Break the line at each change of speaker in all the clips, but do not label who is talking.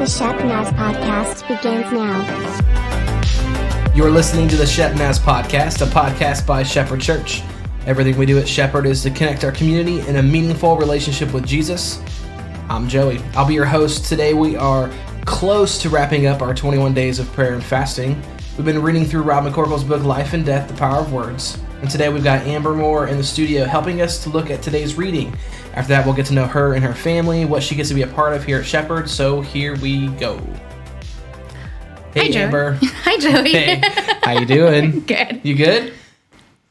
The Shepnaz podcast begins now.
You're listening to the Shepnaz podcast, a podcast by Shepherd Church. Everything we do at Shepherd is to connect our community in a meaningful relationship with Jesus. I'm Joey. I'll be your host. Today we are close to wrapping up our 21 days of prayer and fasting. We've been reading through Rob McCorkle's book, Life and Death, The Power of Words. And today we've got Amber Moore in the studio helping us to look at today's reading. After that, we'll get to know her and her family, what she gets to be a part of here at Shepherd. So here we go. Hey,
Hi,
Amber.
Hi, Joey.
Hey, how you doing?
Good.
You good?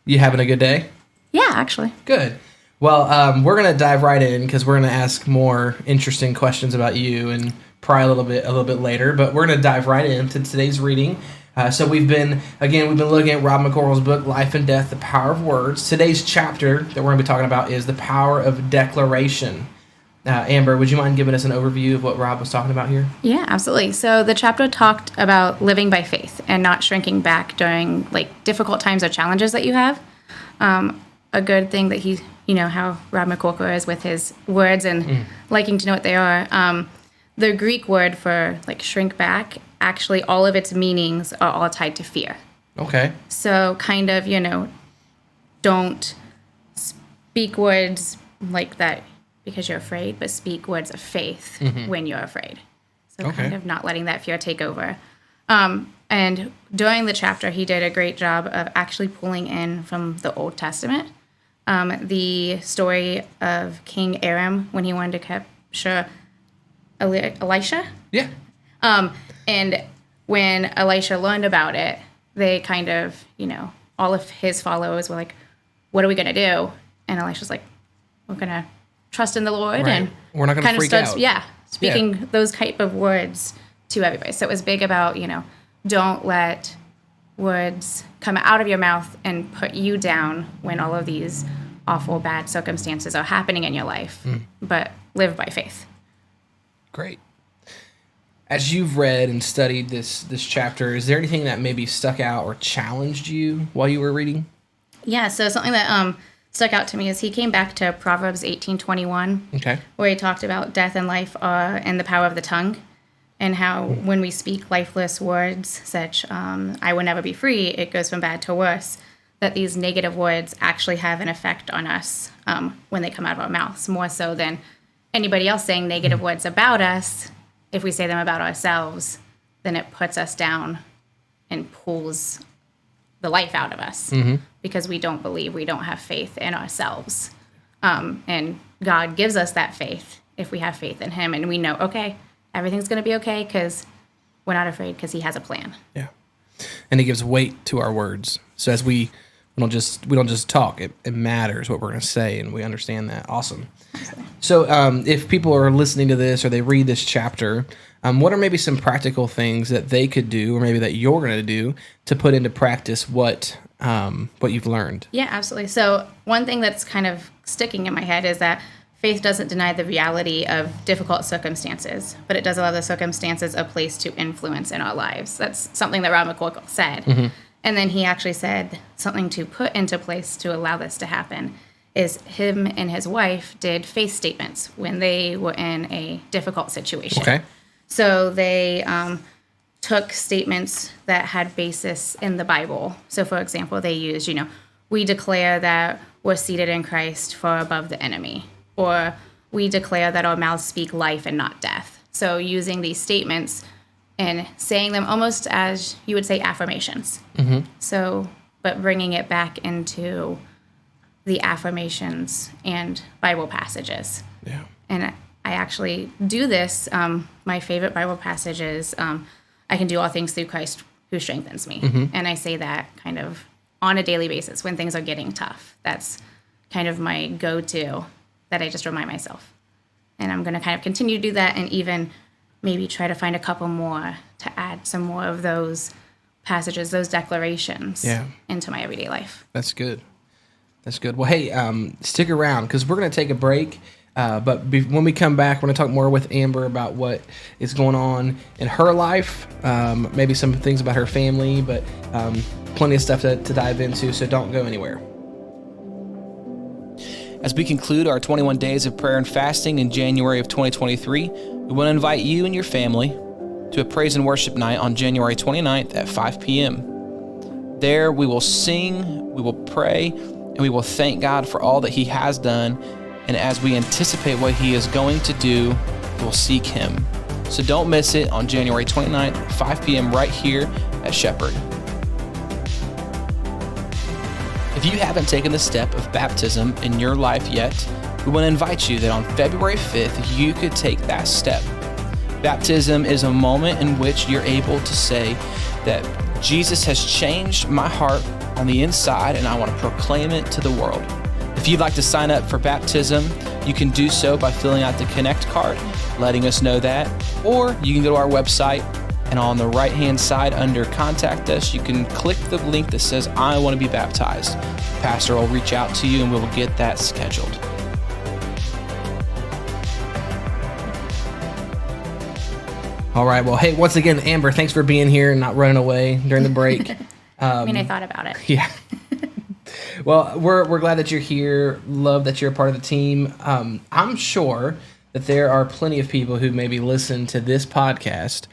You having a good day?
Yeah, actually.
Good. Well, we're going to dive right in because we're going to ask more interesting questions about you and probably a little bit later. But we're going to dive right into today's reading. So we've been looking at Rob McCorkle's book, Life and Death, The Power of Words. Today's chapter that we're going to be talking about is the power of declaration. Amber, would you mind giving us an overview of what Rob was talking about here?
Yeah, absolutely. So the chapter talked about living by faith and not shrinking back during difficult times or challenges that you have. A good thing that he, how Rob McCorkle is with his words and liking to know what they are. The Greek word for shrink back, actually all of its meanings are all tied to fear.
Okay.
So kind of, don't speak words like that because you're afraid, but speak words of faith when you're afraid. So kind of not letting that fear take over. And during the chapter, he did a great job of actually pulling in from the Old Testament the story of King Aram when he wanted to capture Elisha.
Yeah.
And when Elisha learned about it, they kind of, all of his followers were like, what are we going to do? And Elisha's like, we're going to trust in the Lord.
Right.
And
we're not going to freak out.
Yeah, speaking those type of words to everybody. So it was big about, don't let words come out of your mouth and put you down when all of these awful, bad circumstances are happening in your life, but live by faith.
Great. As you've read and studied this chapter, is there anything that maybe stuck out or challenged you while you were reading?
Yeah, so something that stuck out to me is he came back to Proverbs 18:21, where he talked about death and life and the power of the tongue, and how when we speak lifeless words, such I will never be free, it goes from bad to worse, that these negative words actually have an effect on us when they come out of our mouths, more so than anybody else saying negative words about us. If we say them about ourselves, then it puts us down and pulls the life out of us because we don't believe, we don't have faith in ourselves. And God gives us that faith if we have faith in him and we know, okay, everything's going to be okay because we're not afraid because he has a plan. Yeah.
And he gives weight to our words. So as we don't just talk, it matters what we're going to say, and we understand that. Awesome. So if people are listening to this or they read this chapter, what are maybe some practical things that they could do or maybe that you're going to do to put into practice what you've learned?
Yeah, absolutely. So one thing that's kind of sticking in my head is that faith doesn't deny the reality of difficult circumstances, but it does allow the circumstances a place to influence in our lives. That's something that Rob McCorkle said. And then he actually said something to put into place to allow this to happen is him and his wife did faith statements when they were in a difficult situation. Okay. So they took statements that had basis in the Bible. So, for example, they used, we declare that we're seated in Christ far above the enemy, or we declare that our mouths speak life and not death. So using these statements and saying them almost as you would say affirmations. So, but bringing it back into the affirmations and Bible passages. Yeah. And I actually do this. My favorite Bible passage is, I can do all things through Christ who strengthens me. And I say that kind of on a daily basis when things are getting tough. That's kind of my go-to that I just remind myself. And I'm going to kind of continue to do that and even maybe try to find a couple more to add some more of those passages, those declarations into my everyday life.
That's good. That's good. Well, hey, stick around because we're going to take a break. But when we come back, we're going to talk more with Amber about what is going on in her life, maybe some things about her family, but plenty of stuff to dive into, so don't go anywhere. As we conclude our 21 days of prayer and fasting in January of 2023, we
We want to invite you and your family to a praise and worship night on January 29th at 5 p.m. There we will sing, we will pray, and we will thank God for all that He has done. And as we anticipate what He is going to do, we'll seek Him. So don't miss it on January 29th at 5 p.m. right here at Shepherd. If you haven't taken the step of baptism in your life yet, we want to invite you that on February 5th, you could take that step. Baptism is a moment in which you're able to say that Jesus has changed my heart on the inside and I want to proclaim it to the world. If you'd like to sign up for baptism, you can do so by filling out the Connect card, letting us know that, or you can go to our website and on the right-hand side under Contact Us, you can click the link that says, I want to be baptized. The pastor will reach out to you and we will get that scheduled.
All right. Well, hey, once again, Amber, thanks for being here and not running away during the break.
I thought about it.
Yeah. Well, we're glad that you're here. Love that you're a part of the team. I'm sure that there are plenty of people who maybe listen to this podcast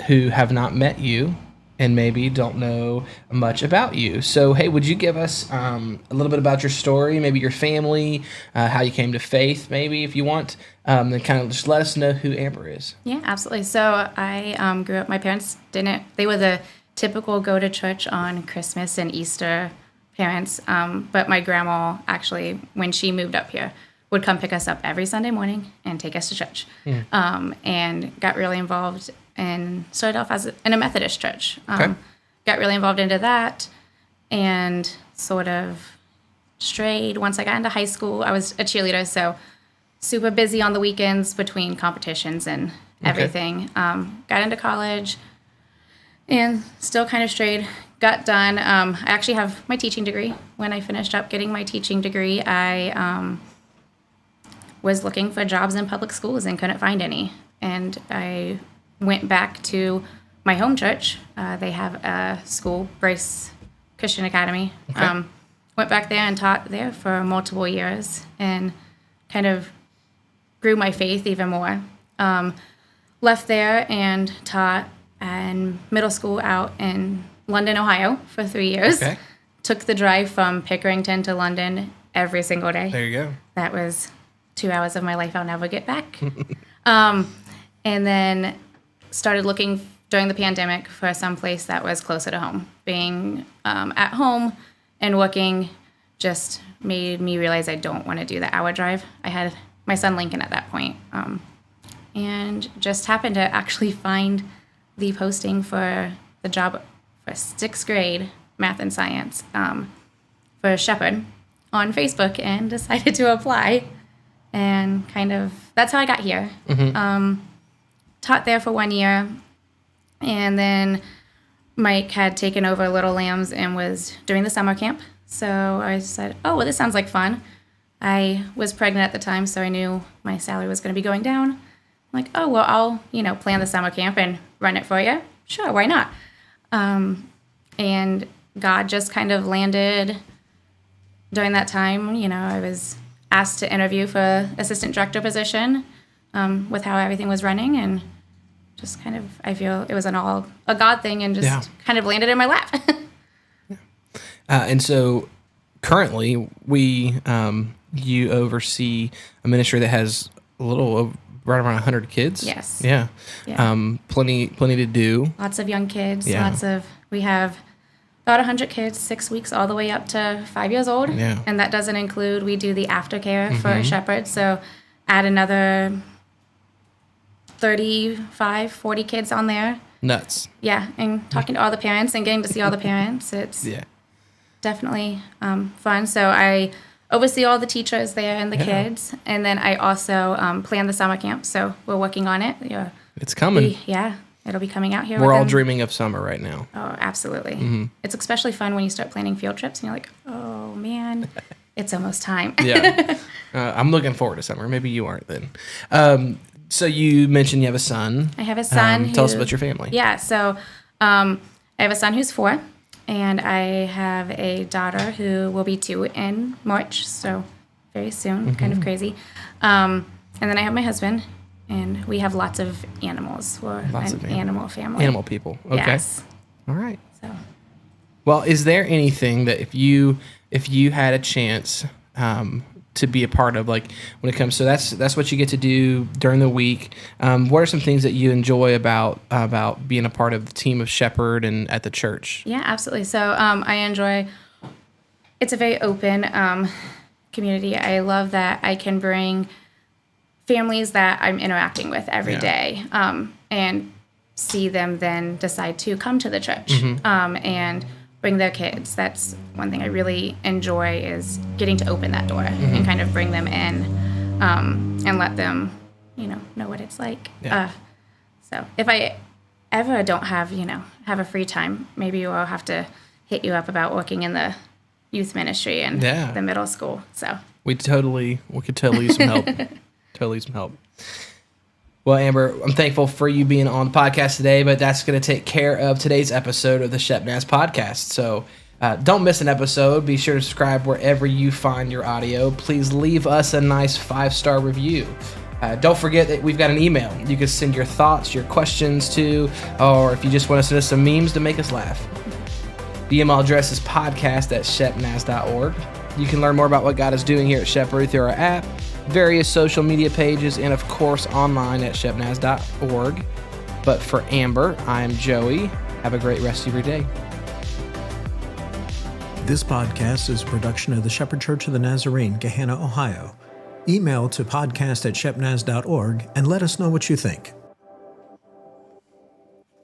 who have not met you and maybe don't know much about you. So, hey, would you give us a little bit about your story, maybe your family, how you came to faith, maybe if you want, and kind of just let us know who Amber is.
Yeah, absolutely. So I grew up, my parents they were the typical go to church on Christmas and Easter parents, but my grandma actually, when she moved up here, would come pick us up every Sunday morning and take us to church, and got really involved and started off in a Methodist church. Got really involved into that and sort of strayed. Once I got into high school, I was a cheerleader, so super busy on the weekends between competitions and everything. Got into college and still kind of strayed. Got done. I actually have my teaching degree. When I finished up getting my teaching degree, I was looking for jobs in public schools and couldn't find any. And I went back to my home church. They have a school, Brace Christian Academy. Went back there and taught there for multiple years and kind of grew my faith even more. Left there and taught in middle school out in London, Ohio for 3 years. Took the drive from Pickerington to London every single day.
There you go.
That was 2 hours of my life I'll never get back. And then started looking during the pandemic for some place that was closer to home. Being at home and working just made me realize I don't want to do the hour drive. I had my son Lincoln at that point, and just happened to actually find the posting for the job for 6th grade math and science for Shepherd on Facebook and decided to apply. And kind of, that's how I got here. Taught there for 1 year. And then Mike had taken over Little Lambs and was doing the summer camp. So I said, oh, well, this sounds like fun. I was pregnant at the time, so I knew my salary was going to be going down. I'm like, oh, well, I'll, plan the summer camp and run it for you. Sure, why not? And God just kind of landed during that time. I was asked to interview for assistant director position with how everything was running, and just kind of, I feel it was a God thing and just kind of landed in my lap.
And so currently you oversee a ministry that has right around 100 kids.
Yes.
Yeah. Plenty to do.
Lots of young kids.
Yeah.
We have about 100 kids, 6 weeks, all the way up to 5 years old.
Yeah.
And that doesn't include, we do the aftercare for Shepherd. So add another 35, 40 kids on there.
Nuts.
Yeah. And talking to all the parents and getting to see all the parents. It's definitely fun. So I oversee all the teachers there and the kids. And then I also plan the summer camp. So we're working on it.
It's coming.
It'll be coming out here.
We're all dreaming of summer right now.
Oh, absolutely. It's especially fun when you start planning field trips and you're like, oh, man, it's almost time.
I'm looking forward to summer. Maybe you aren't then. So you mentioned you have a son.
I have a son.
Tell us about your family.
Yeah, so I have a son who's 4, and I have a daughter who will be 2 in March, so very soon, kind of crazy. And then I have my husband, And we have lots of animals. We're an animal family.
Animal people. Okay.
Yes.
All right.
So.
Well, is there anything that if you had a chance to be a part of, like when it comes to that's what you get to do during the week. What are some things that you enjoy about being a part of the team of Shepherd and at the church?
Yeah, absolutely. So I enjoy. It's a very open community. I love that I can bring families that I'm interacting with every day, and see them then decide to come to the church and bring their kids. That's one thing I really enjoy, is getting to open that door and kind of bring them in and let them, know what it's like.
Yeah.
So if I ever don't have a free time, maybe we'll have to hit you up about working in the youth ministry and the middle school. So
we could totally use some help. Totally some help. Well, Amber, I'm thankful for you being on the podcast today, but that's going to take care of today's episode of the Shepnaz podcast. So don't miss an episode. Be sure to subscribe wherever you find your audio. Please leave us a nice 5-star review. Don't forget that we've got an email. You can send your thoughts, your questions to, or if you just want to send us some memes to make us laugh. The email address is podcast@shepnaz.org. You can learn more about what God is doing here at Shepherd through our app, various social media pages, and of course online at shepnaz.org. But for Amber, I'm Joey. Have a great rest of your day.
This podcast is a production of the Shepherd Church of the Nazarene, Gahanna, Ohio. Email to podcast@shepnaz.org and let us know what you think.